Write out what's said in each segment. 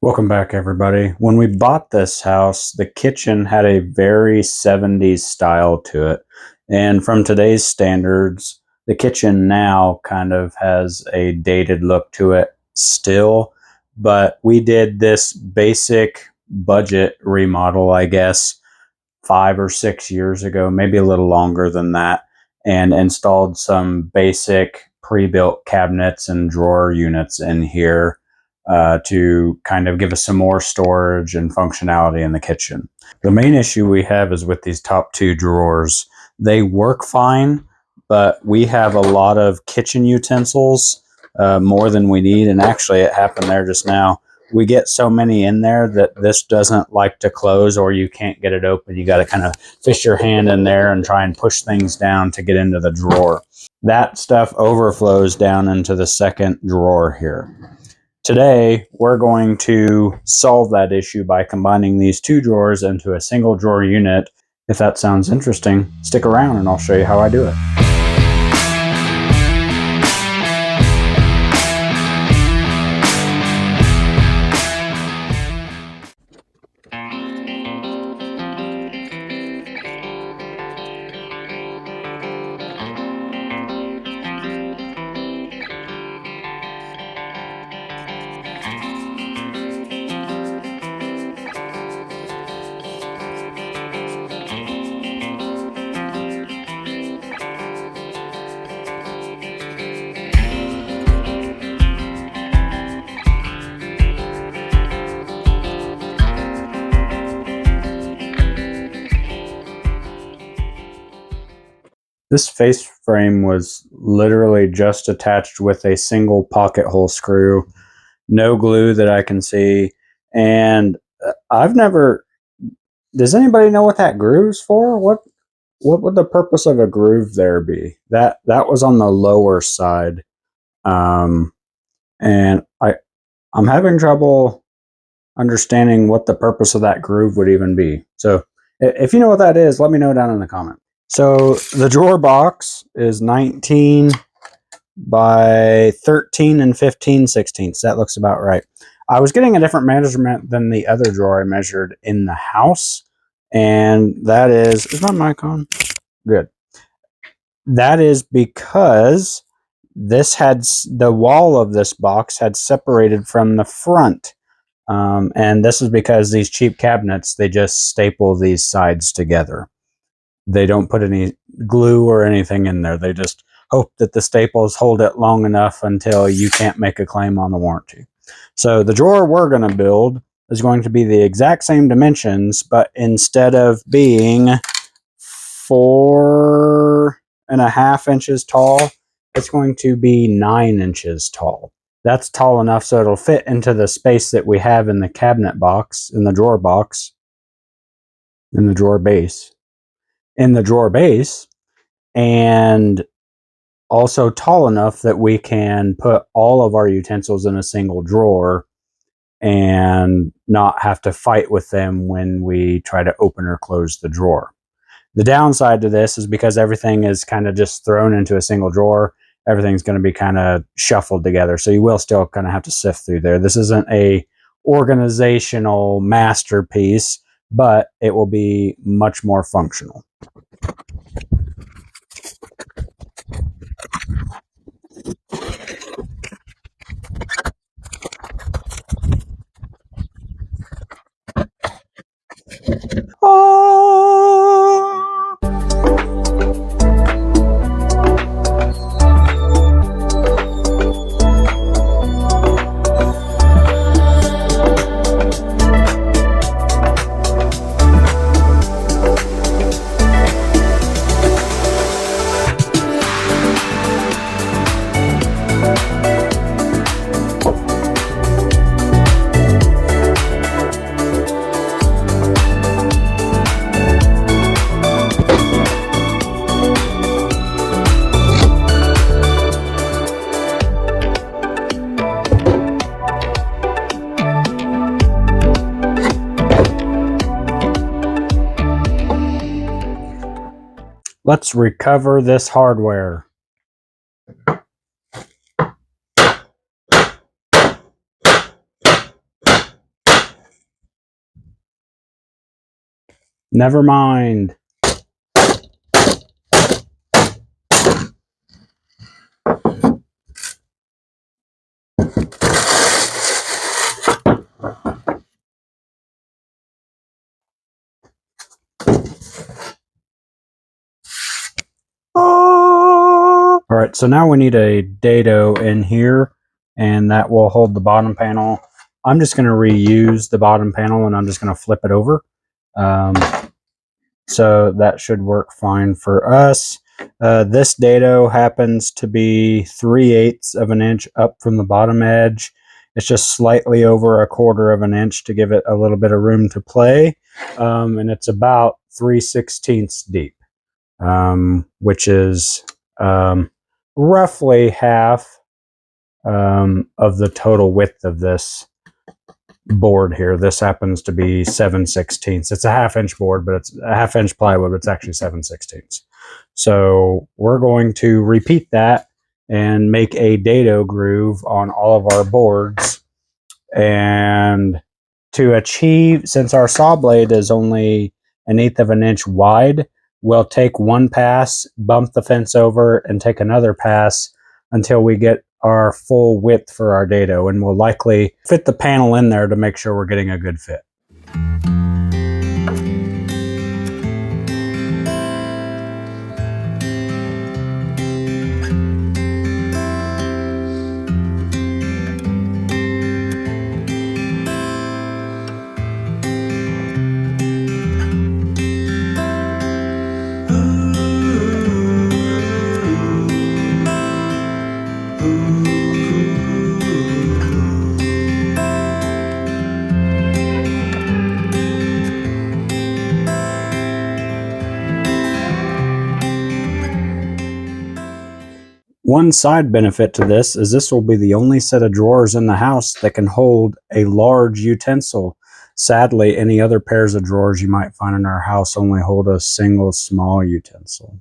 Welcome back, everybody. When we bought this house, the kitchen had a very 70s style to it. And from today's standards, the kitchen now kind of has a dated look to it still. But we did this basic budget remodel, I guess, 5 or 6 years ago, maybe a little longer than that, and installed some basic pre-built cabinets and drawer units in here to kind of give us some more storage and functionality in the kitchen. The main issue we have is with these top two drawers. They work fine, but we have a lot of kitchen utensils, more than we need. And actually, it happened there just now. We get so many in there that this doesn't like to close, or you can't get it open. You got to kind of fish your hand in there and try and push things down to get into the drawer. That stuff overflows down into the second drawer here. Today, we're going to solve that issue by combining these two drawers into a single drawer unit. If that sounds interesting, stick around and I'll show you how I do it. This face frame was literally just attached with a single pocket hole screw, no glue that I can see, and I've never... Does anybody know what that groove's for? What would the purpose of a groove there be? That was on the lower side, and I'm having trouble understanding what the purpose of that groove would even be. So if you know what that is, let me know down in the comment. So the drawer box is 19 by 13 and 15/16. That looks about right. I was getting a different measurement than the other drawer I measured in the house. And that is my mic on? Good. That is because this had, the wall of this box had separated from the front. And this is because these cheap cabinets, they just staple these sides together. They don't put any glue or anything in there. They just hope that the staples hold it long enough until you can't make a claim on the warranty. So the drawer we're going to build is going to be the exact same dimensions, but instead of being 4.5 inches tall, it's going to be 9 inches tall. That's tall enough so it'll fit into the space that we have in the cabinet box, in the drawer box, in the drawer base. In the drawer base, and also tall enough that we can put all of our utensils in a single drawer and not have to fight with them when we try to open or close the drawer. The downside to this is because everything is kind of just thrown into a single drawer, everything's going to be kind of shuffled together. So you will still kind of have to sift through there. This isn't a organizational masterpiece, but it will be much more functional. Let's recover this hardware. Never mind. All right, so now we need a dado in here, and that will hold the bottom panel. I'm just going to reuse the bottom panel, and I'm just going to flip it over. So that should work fine for us. This dado happens to be 3/8 of an inch up from the bottom edge. It's just slightly over 1/4 of an inch to give it a little bit of room to play. And it's about 3/16 deep, which is roughly half of the total width of this board here. This happens to be 7/16. It's a 1/2 inch board, but it's a 1/2 inch plywood, but it's actually 7/16. So we're going to repeat that and make a dado groove on all of our boards. And to achieve, since our saw blade is only 1/8 of an inch wide, we'll take one pass, bump the fence over, and take another pass until we get our full width for our dado, and we'll likely fit the panel in there to make sure we're getting a good fit. One side benefit to this is this will be the only set of drawers in the house that can hold a large utensil. Sadly, any other pairs of drawers you might find in our house only hold a single small utensil.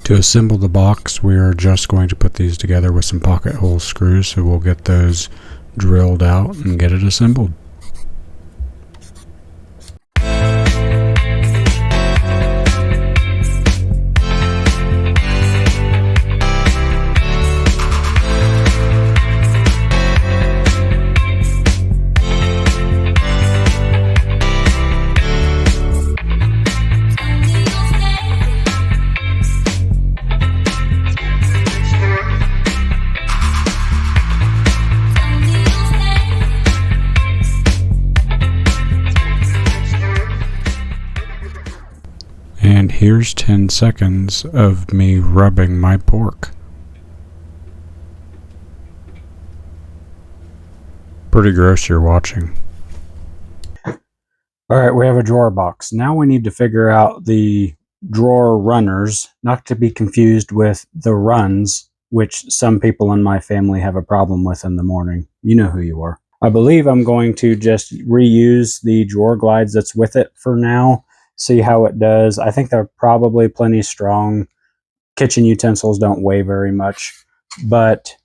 To assemble the box, we are just going to put these together with some pocket hole screws, so we'll get those drilled out and get it assembled. And here's 10 seconds of me rubbing my pork. Pretty gross you're watching. Alright, we have a drawer box. Now we need to figure out the drawer runners, not to be confused with the runs, which some people in my family have a problem with in the morning. You know who you are. I believe I'm going to just reuse the drawer glides that's with it for now. See how it does. I think they're probably plenty strong. Kitchen utensils don't weigh very much, but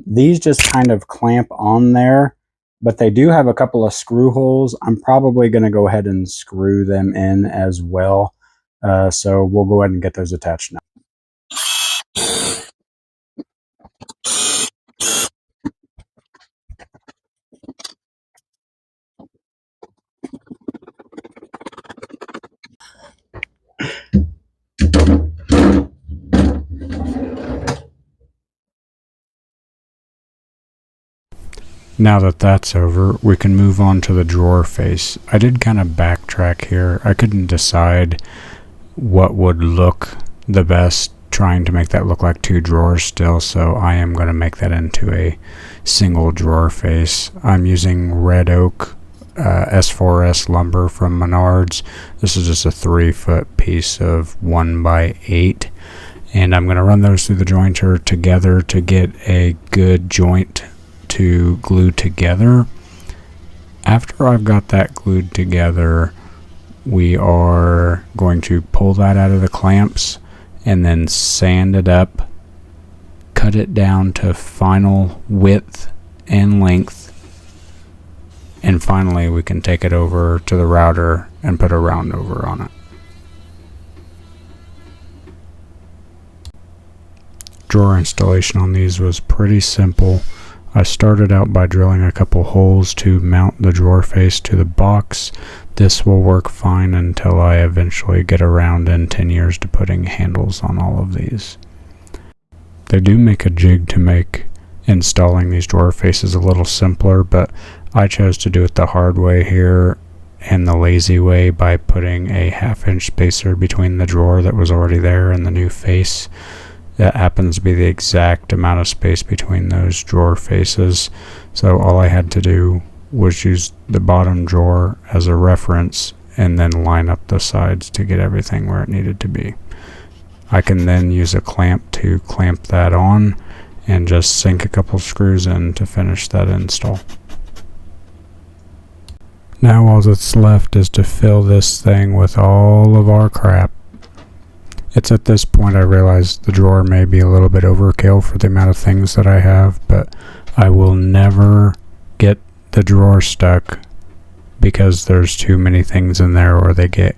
these just kind of clamp on there, but they do have a couple of screw holes. I'm probably going to go ahead and screw them in as well. So we'll go ahead and get those attached now. Now that that's over, we can move on to the drawer face. I did kind of backtrack here. I couldn't decide what would look the best, trying to make that look like two drawers still, so I am going to make that into a single drawer face. I'm using red oak S4S lumber from Menards. This is just a 3-foot piece of 1x8, and I'm going to run those through the jointer together to get a good joint to glue together. After I've got that glued together, we are going to pull that out of the clamps and then sand it up, cut it down to final width and length, And finally, we can take it over to the router and put a round over on it. Drawer installation on these was pretty simple. I started out by drilling a couple holes to mount the drawer face to the box. This will work fine until I eventually get around in 10 years to putting handles on all of these. They do make a jig to make installing these drawer faces a little simpler, but I chose to do it the hard way here and the lazy way by putting a 1/2 inch spacer between the drawer that was already there and the new face. That happens to be the exact amount of space between those drawer faces, so all I had to do was use the bottom drawer as a reference and then line up the sides to get everything where it needed to be. I can then use a clamp to clamp that on and just sink a couple screws in to finish that install. Now all that's left is to fill this thing with all of our crap. It's at this point I realize the drawer may be a little bit overkill for the amount of things that I have, but I will never get the drawer stuck because there's too many things in there or they get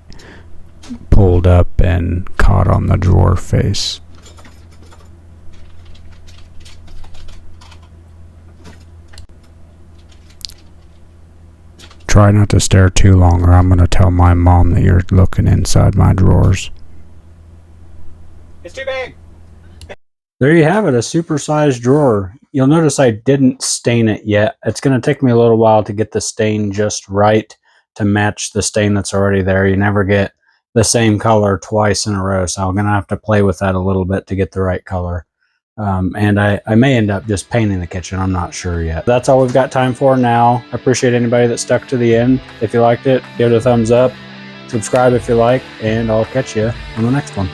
pulled up and caught on the drawer face. Try not to stare too long or I'm going to tell my mom that you're looking inside my drawers. It's too big. There you have it, a supersized drawer. You'll notice I didn't stain it yet. It's going to take me a little while to get the stain just right to match the stain that's already there. You never get the same color twice in a row, so I'm going to have to play with that a little bit to get the right color. And I may end up just painting the kitchen. I'm not sure yet. That's all we've got time for now. I appreciate anybody that stuck to the end. If you liked it, give it a thumbs up. Subscribe if you like, and I'll catch you on the next one.